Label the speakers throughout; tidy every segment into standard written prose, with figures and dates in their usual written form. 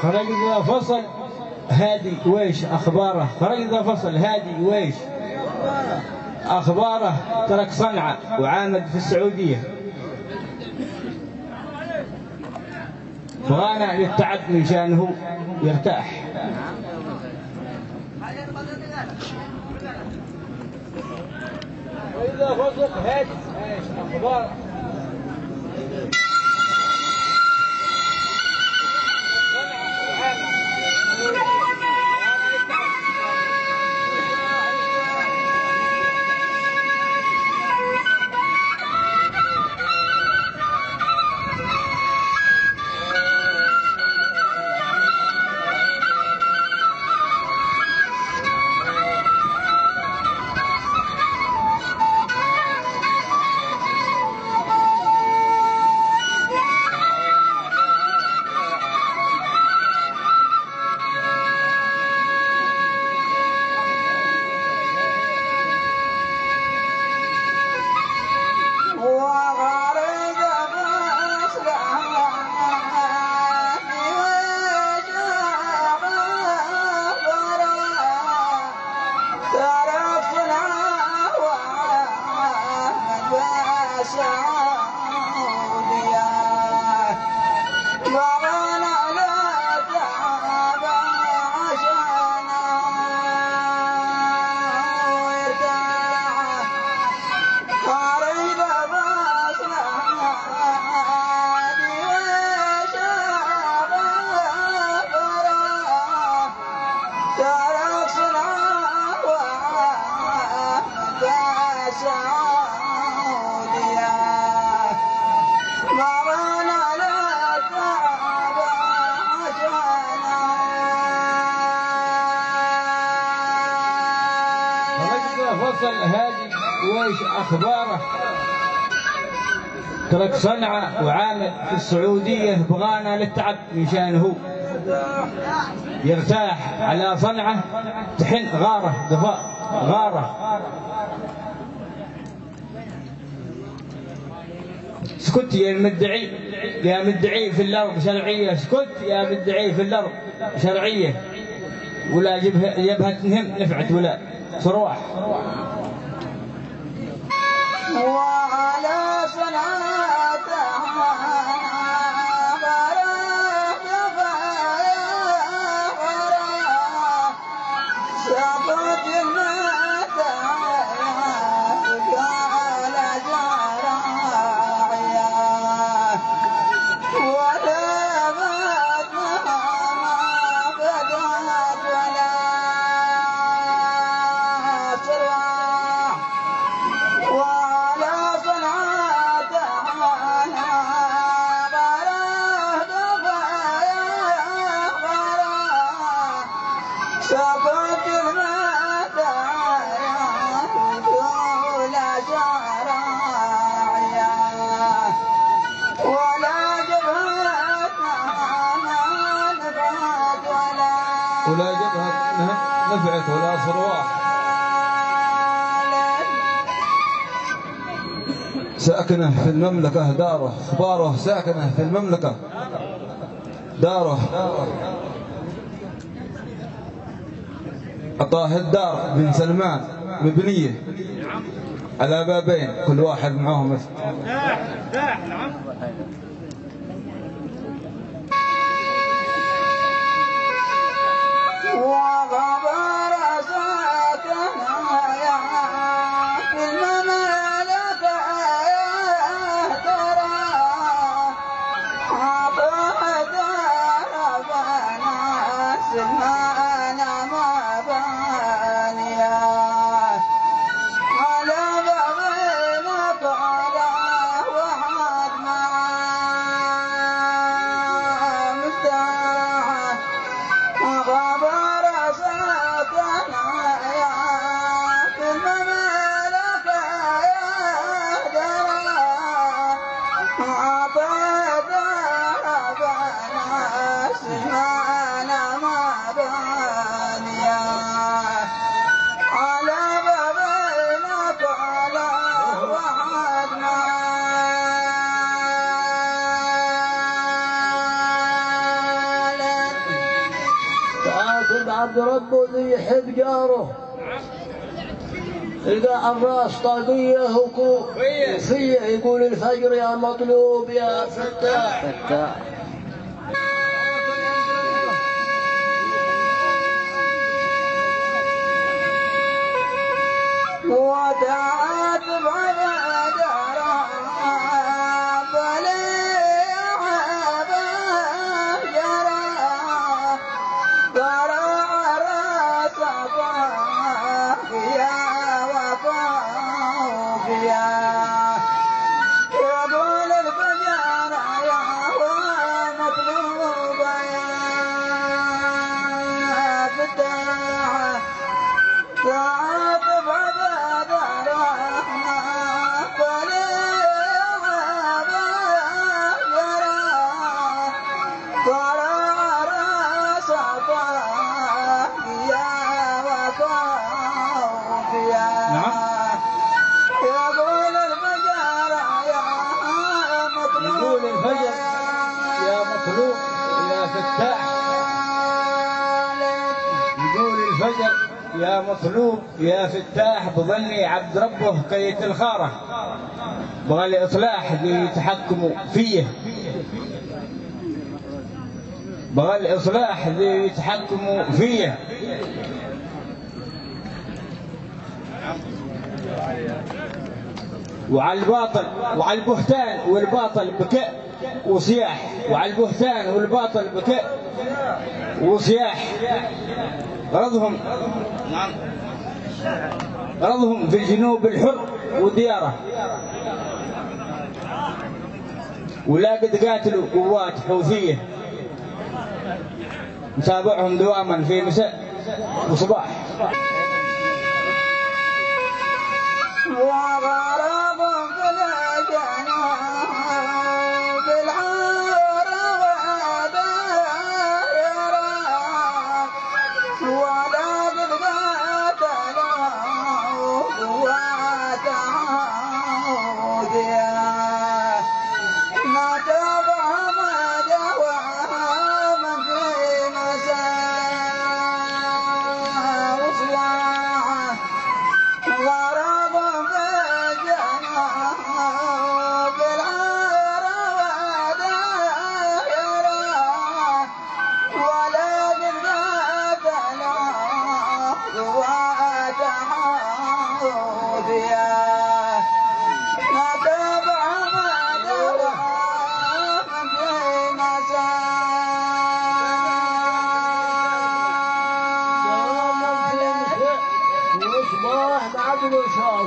Speaker 1: خرج ذا فصل هادي ويش أخباره، خرج ذا فصل هادي ويش أخباره، ترك صنعاء وعامد في السعودية، بغانا للتعب من شانه يرتاح. وإذا فصل هادي ويش أخباره فصل هادي ويش أخباره، ترك صنعاء وعامل في السعودية، بغانا للتعب من شانه يرتاح. على صنعاء تحن غارة قفاء غارة. اسكت يا المدعي، يا مدعي في الأرض شرعية، اسكت يا مدعي في الأرض شرعية، ولا جبهة تنهم نفعت ولا صروح.
Speaker 2: وعلى صنعتها برد فيا سقط المتاع قال جراعيا ولا بدها ما بدت ولا سرعة وعلى صنعتها برد فيا سقط المتاع طول شراعيا ولا جبهتها نفعت
Speaker 1: ولا جبهتها نفعت ولا صرواح. ساكنه في المملكة داره، اخباره ساكنه في المملكة داره. أطاه الدار بن سلمان مبنية على بابين، كل واحد معه مسجد.
Speaker 2: وغبر ساكنها يا في المملكة ترى عطاه دار بنا سلمان مبانيا على بابنا طلع وحد ما مفتاح غبر ساكنها يا في المملكة درى عطى دربنا سلمان مبانيا على بابنا طلع وحد ما
Speaker 3: عبد ربه ذي يحب جاره، يلقى الراس طاقية وكوفية، يقول الفجر يا مطلوب يا فتاح.
Speaker 2: وتعاتب على جرى
Speaker 1: يا مطلوب يا فتاح، بظني عبد ربه كيت الخارة، بغى الإصلاح ذي يتحكموا فيه، بغى الإصلاح ذي يتحكموا فيه. وعلى الباطل وعلى البهتان والباطل بكاء وصياح، وعلى البهتان والباطل بكاء وصياح. غرضهم في الجنوب الحر ودياره، ولا قد قاتلوا قوات حوثية، نتابعهم دواما في مساء وصباح.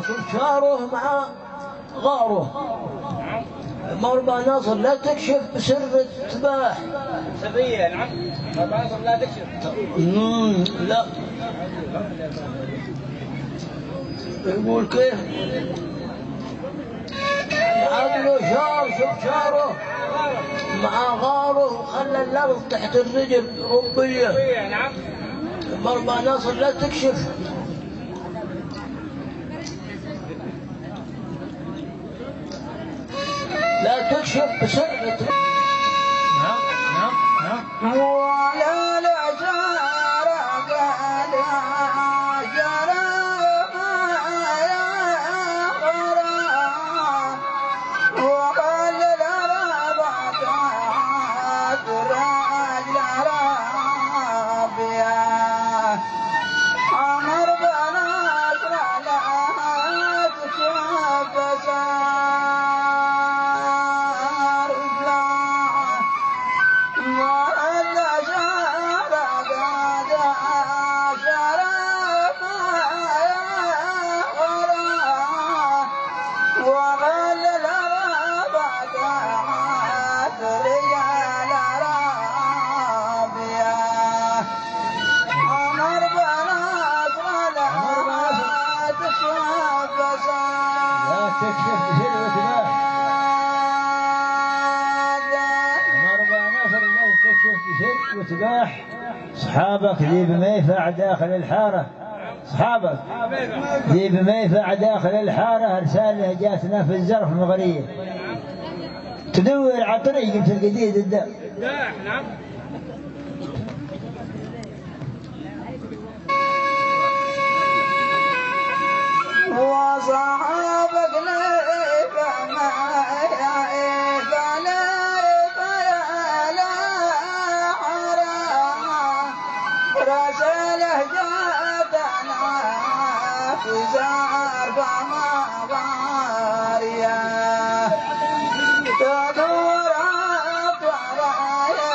Speaker 3: شوف شاره مع غاره. مربى ناصر لا تكشف بسر التباح.
Speaker 1: سرية. نعم. مربى ناصر لا تكشف.
Speaker 3: لا. يقول كيف؟ عملوا شار، شوف شاره مع غاره وخلى الأرض تحت الرجل ربية.
Speaker 1: نعم.
Speaker 3: مربى ناصر لا تكشف. لا تكشف بسرعة.
Speaker 1: نعم نعم نعم.
Speaker 2: ولا لا جارك لا جارك يا غرام، وقال الأربعة الرجل ربيا، أمر بنصر لا تشوف
Speaker 4: وتباح. صحابك ذي بميفع داخل الحارة، صحابك ذي بميفع داخل الحارة، رسالة جاتنا في الزرف مغرية تدور على طريق مثل الجديد الداح.
Speaker 1: نعم.
Speaker 2: في زار فما غاريا تدور الطرايا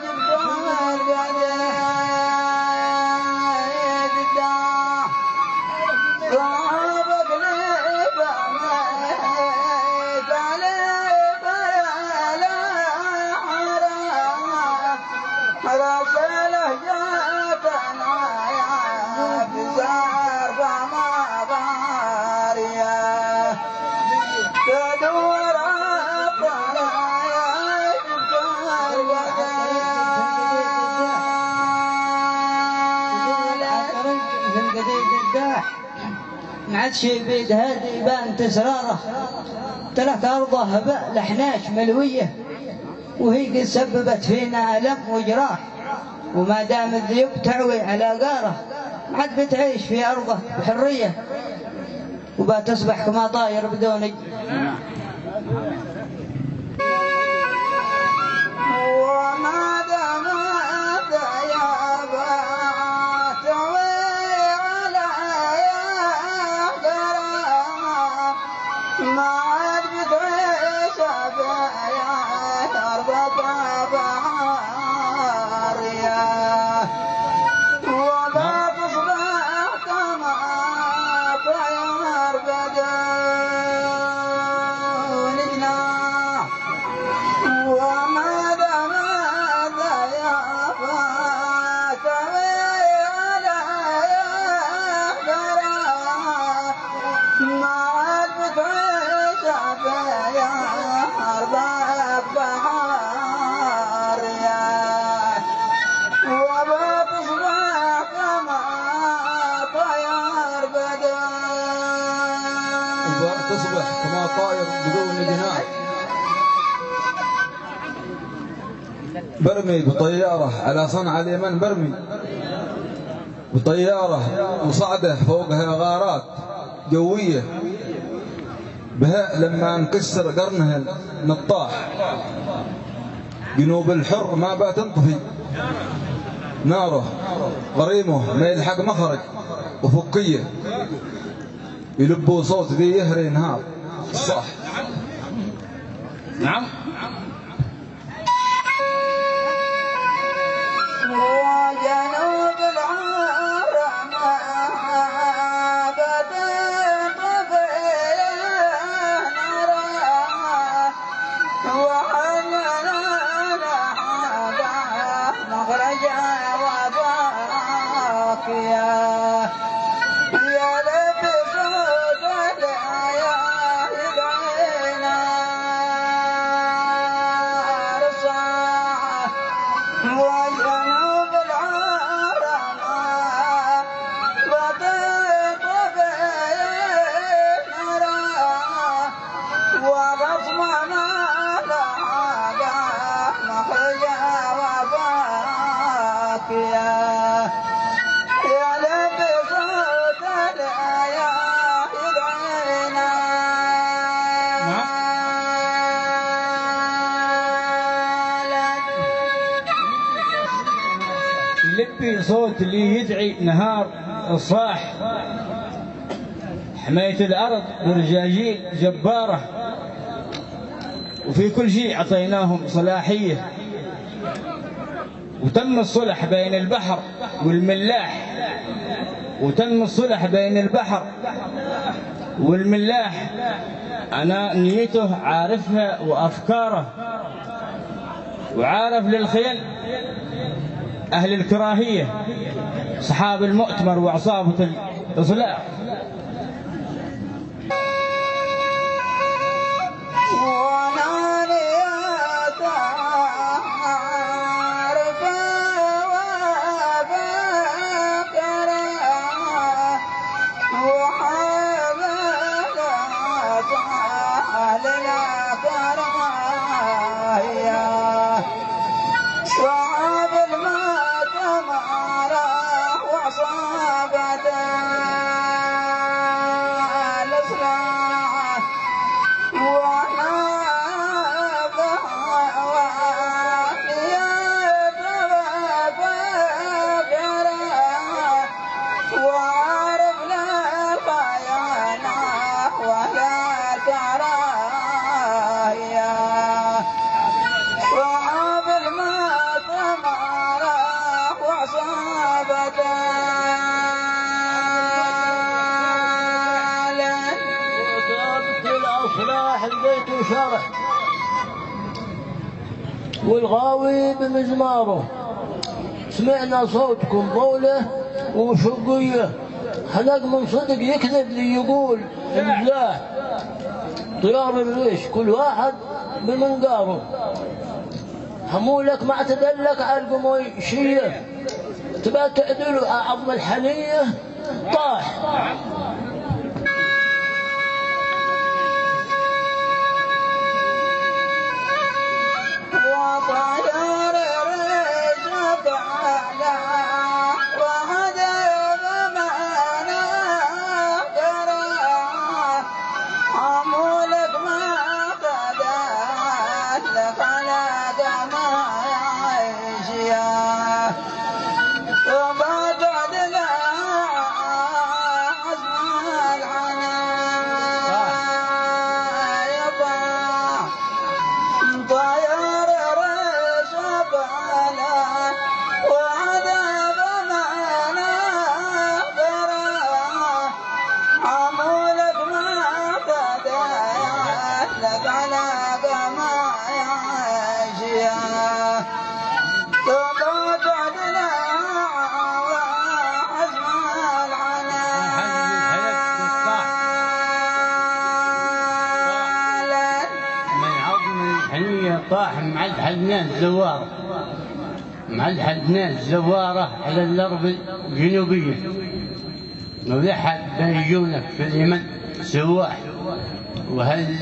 Speaker 2: جبال قديد صابك لبا ميت عليك يا لا حرام رسله جاتنا يا في زار فما غاريا تدور الطرايا جبال
Speaker 5: في القديد الداح ما عاد شي بيد هادي يبان تسراره ترك ارضه لحناش ملويه وهي قد سببت فينا الم وجراح وما دام الذيوب تعوي على قاره ما عاد بتعيش في ارضه بحريه وبتصبح كما طاير بدون
Speaker 2: وما دامت يا باتوي على يا قرا ما عاد بتعيش يا أرض بحاريا وما تصبح كما طير بدون جناح وما دامت يا فاتوي على يا قرا ما عاد بتعيش يا أرض بحاريا وما تصبح كما طير
Speaker 6: تصبح كما طائر بدون جناح. برمي بطيارة على صنع اليمن، برمي بطيارة وصعدة فوقها غارات جوية بها لما نكسر قرنها نطاح جنوب الحر ما بتنطفي ناره غريمه ما يلحق مخرج وفكية يلبوا صوت ذي يهري نهار صح.
Speaker 1: نعم.
Speaker 2: وجنوب العرب بدت فيه نرى وحلنا مخرجا وباقيا يا لبس الآية يدعينا رصاع وجنوب العرب بدت فيه نرى وغصبنا لها مخرجا وباقيا يا لبس الآية يدعينا
Speaker 1: لبي صوت اللي يدعي نهار الصاح حماية الأرض برجاجيل جبارة وفي كل شيء عطيناهم صلاحية وتم الصلح بين البحر والملاح وتم الصلح بين البحر والملاح. أنا نيته عارفها وأفكاره وعارف للخيل أهل الكراهية أصحاب المؤتمر وعصابة الإصلاح.
Speaker 2: وأنا
Speaker 3: الأصلاح البيت وشرح والغاوي بمزماره سمعنا صوتكم طوله وشقية حلق من صدق يكذب لي يقول المزاح طيار الريش كل واحد بمنقاره حمولك ما اعتدلك على القميشية تبى تعدلوا عظم الحنية طاح
Speaker 2: وطيار الريش فعلا وهدف معنا قرار حمولك ما قدر لك على قمايش يا وبعدنا عزم العناية طيار الريش فعلا وهدف معنا قرار حمولك ما قدر لك على قمايش يا وبعدنا عزم العناية
Speaker 7: من عظم الحنية طاح مع الحدنان زوارة مع الحدنان زوارة على الأرض الجنوبية ولحد بيجونك في اليمن سواح وهل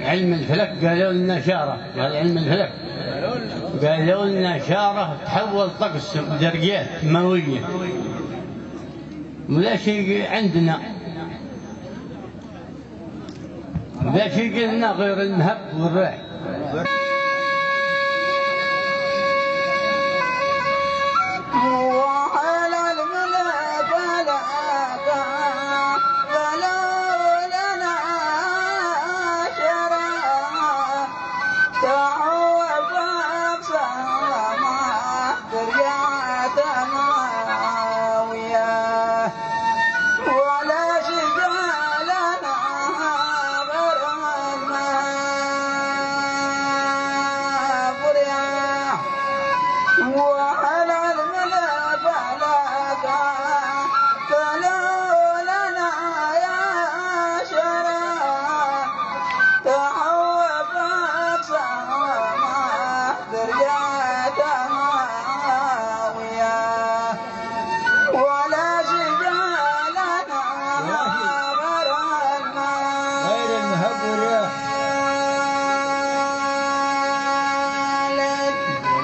Speaker 7: علم الفلك قالوا لنا شارة وهالعلم الفلك قالوا لنا شارة تحول طقس درجات مئوية ولا شيء عندنا لا شيء قلنا غير المهب والريح
Speaker 2: وعلى الملك لك فلولا شرى تعوف أقسام دريات ماوية ولا شجال لنا غير الماء بريا وعلى الملك لك فلولا يا شرى تعوف أقسام دريات ماوية ولا شجال لنا غير
Speaker 4: غير المهب والرياح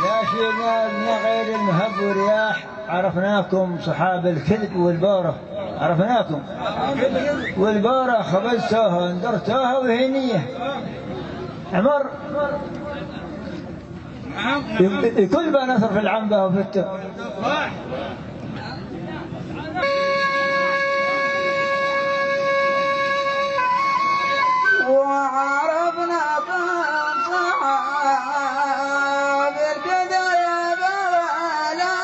Speaker 4: لا شيء لنا غير المهب والرياح عرفناكم صحاب الكذب والبارة عرفناكم والبارة خبزتوها اندرتوها وهينية عمر كل ما نثر في العنبة وفي التو
Speaker 2: وعرفنا كم صحاب الكذب ولا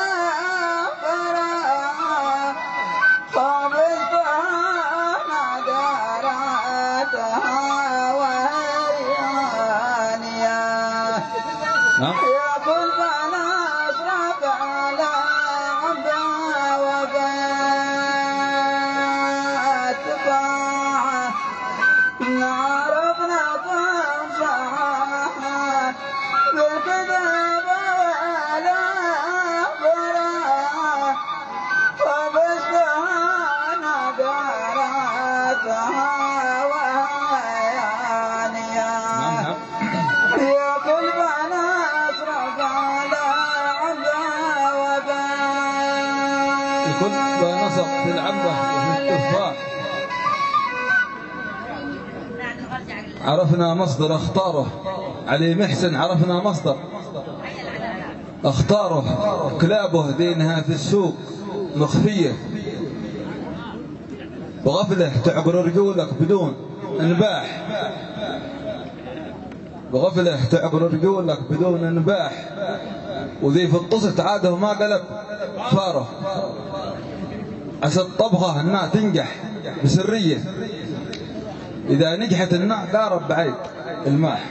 Speaker 2: فرح قبضتنا دارتها وهيانية يا كل بنا اشرف على عبدا وفات طاعة عرفنا كم صحاب بالكذب ولا فرح وبسطنا دارتها وهيانية يا كل بنا اشرف على عبدا وفات
Speaker 6: الكل نصب في العنبة وفي التفاح. عرفنا مصدر اختاره علي محسن عرفنا مصدر اختاره كلابه دينها في السوق مخفية بغفلة تعبر رجولك بدون انباح بغفلة تعبر رجولك بدون انباح وذي في الطست عاده ما قلب فاره، عسى الطبخة انها تنجح بسرية، إذا نجحت النار قارب بعيد الماء.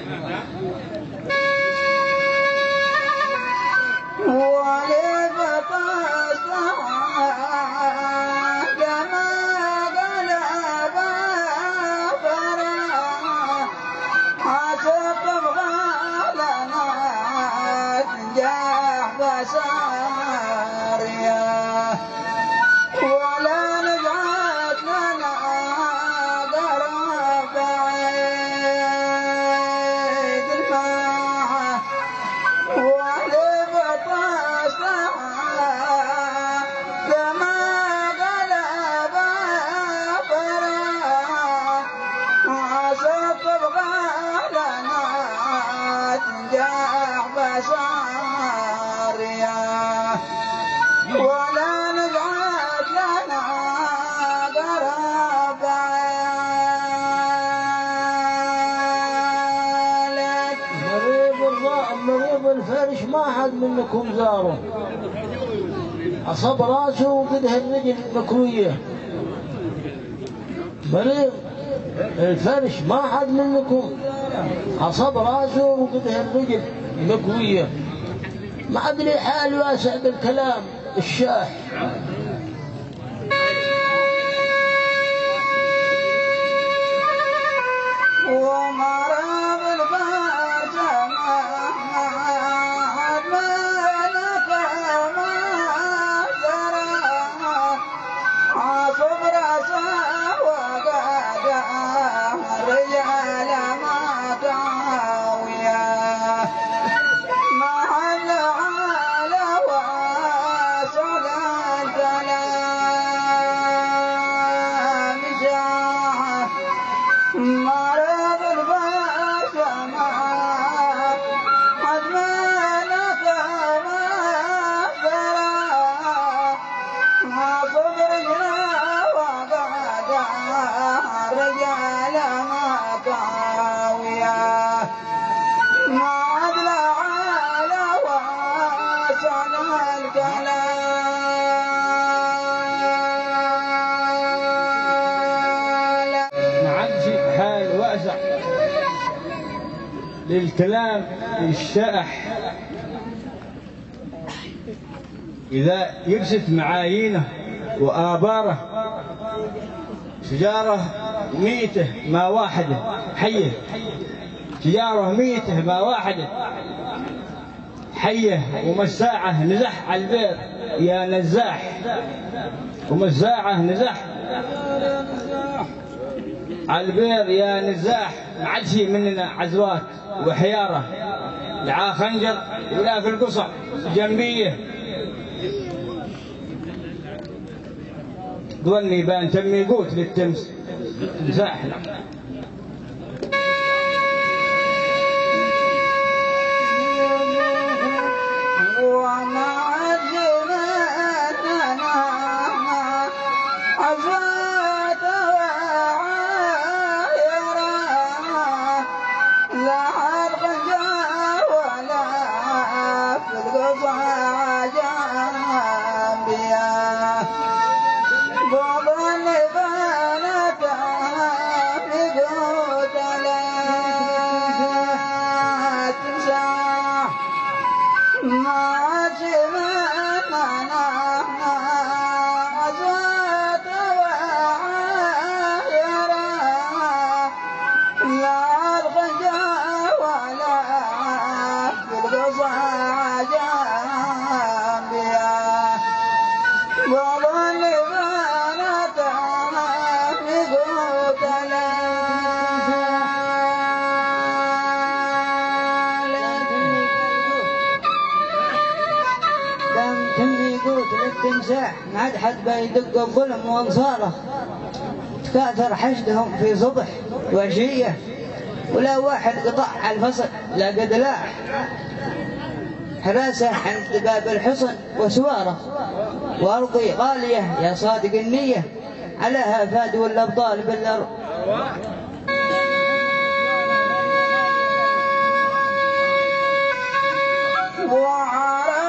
Speaker 3: الفارش ما حد منكم زاره، أصاب راسه وقده الرجل مكوية. مريض الفرش ما حد منكم أصاب راسه وقده الرجل مكوية. ما أدري حال واسع بالكلام الشاح.
Speaker 1: للكلام الشائح إذا يرست معايينه وآباره، شجارة ميته ما واحدة حية، شجارة ميته ما واحدة حية، ومساعة نزح على البير يا نزاح، ومساعة نزح على البير يا نزاح. ما عاد شي مننا عزوات وحيارة، لا خنجر ولا في القصع جنبيه، ظني بان تمي قوت للتمس تمساحنا.
Speaker 5: ما عاد حد بيدق الظلم وانصاره، تكاثر حشدهم في صبح وعشيه، ولا واحد قطع على الفصل لا قد لاح، حراسه عند باب الحصن وسواره، وارضي غاليه يا صادق النيه، عليها فادوا الابطال بالارض.
Speaker 2: وعرى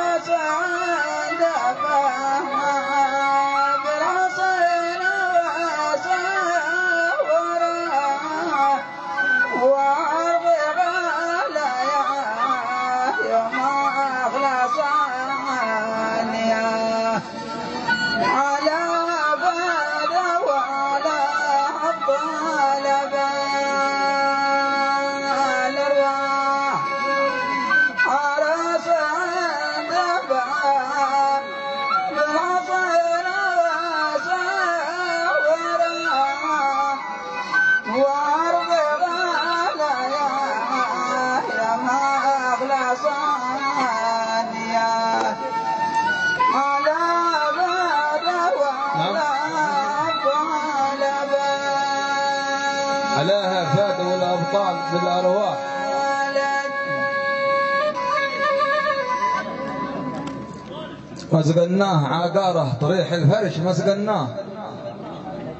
Speaker 6: ما سقناه عقاره طريح الفرش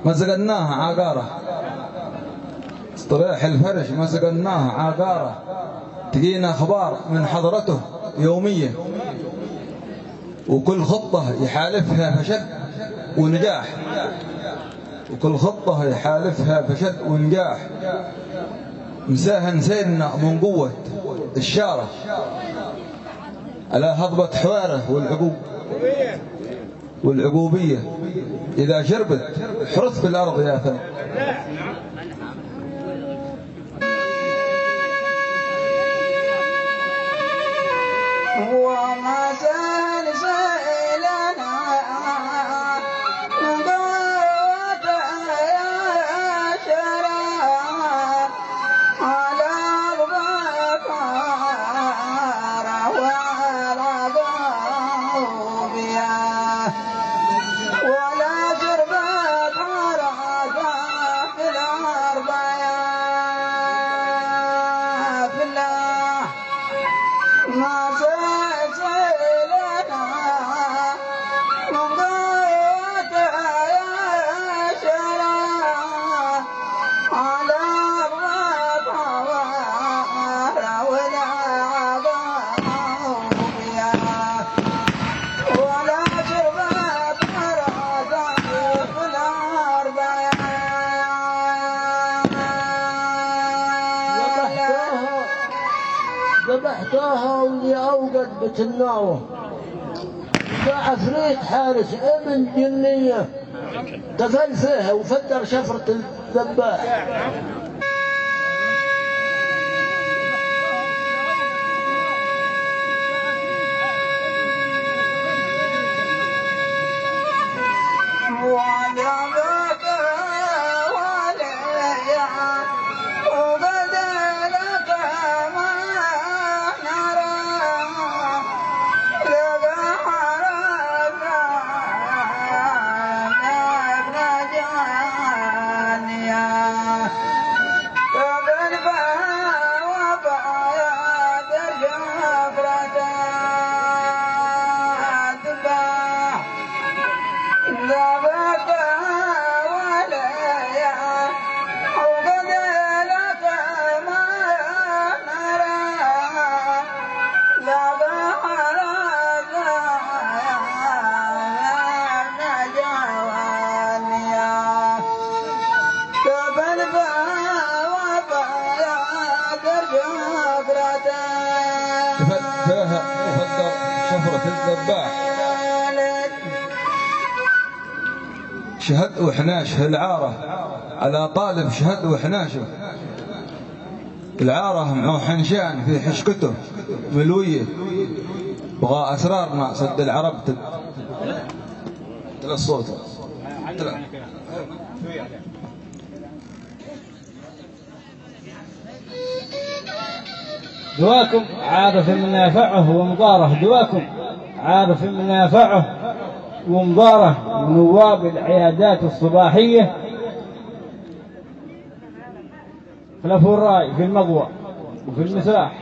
Speaker 6: ما سقناه عقاره طريح الفرش ما سقناه عقاره تجينا اخبار من حضرته يوميه وكل خطه يحالفها فشل ونجاح وكل خطه يحالفها فشل ونجاح مساهن سيرنا من قوه الشاره على هضبة حواره والعقوبية إذا شربت حرث في الأرض يا ثم
Speaker 2: وما زال سيلنا من قوة يا شرار على البكار والعقوبية ولا شربت عرقا في الأرض يا في الله ما سيلنا من قوة يا شرار على الربوار والعقوبية ولا شربت عرقا في الأرض
Speaker 3: ذبحتوها واللي أوقد بتناوه عفريت حارس ابن جنية دفن فيها وفدر شفرة الذباح.
Speaker 2: وعذبك وليا وقد لك ما نرى لبحر ابن جانيا فقد وبايا شفرة الذباح ذبك وليا وقد لك ما نرى لبحر نجوانيا كبل وبايا شفرة
Speaker 6: فيها يفدر شفرة الذباح شهد وحناشه العارة على طالب شهد وحناشه العارة معه حنشان في حشكته ملوية بغى أسرارنا صد العرب تلا الصوت
Speaker 4: دواكم عارف منافعه ومضاره دواكم عارف منافعه ومضاره ونواب العيادات الصباحية خلفوا الراي في المضوى وفي المسراح.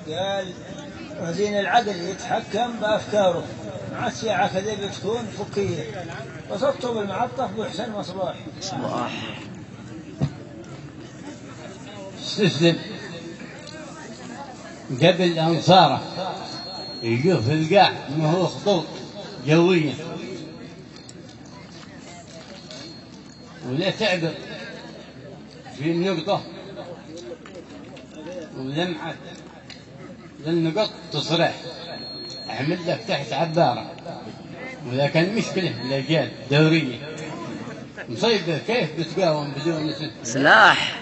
Speaker 8: قال وزين العقل يتحكم بأفكاره مع الساعة كذا بتكون فكية وصدته بالمعطف بحسن مصباح
Speaker 7: استسلم قبل أنصاره يجوه في القاع ما هو خطوط جوية ولا تعبر في النقطة ولمعة للنقط تصرح أعمل لك تحت عبارة ولكن المشكلة الأجيال دورية مصيبة كيف بتقاوم بدون
Speaker 9: سلاح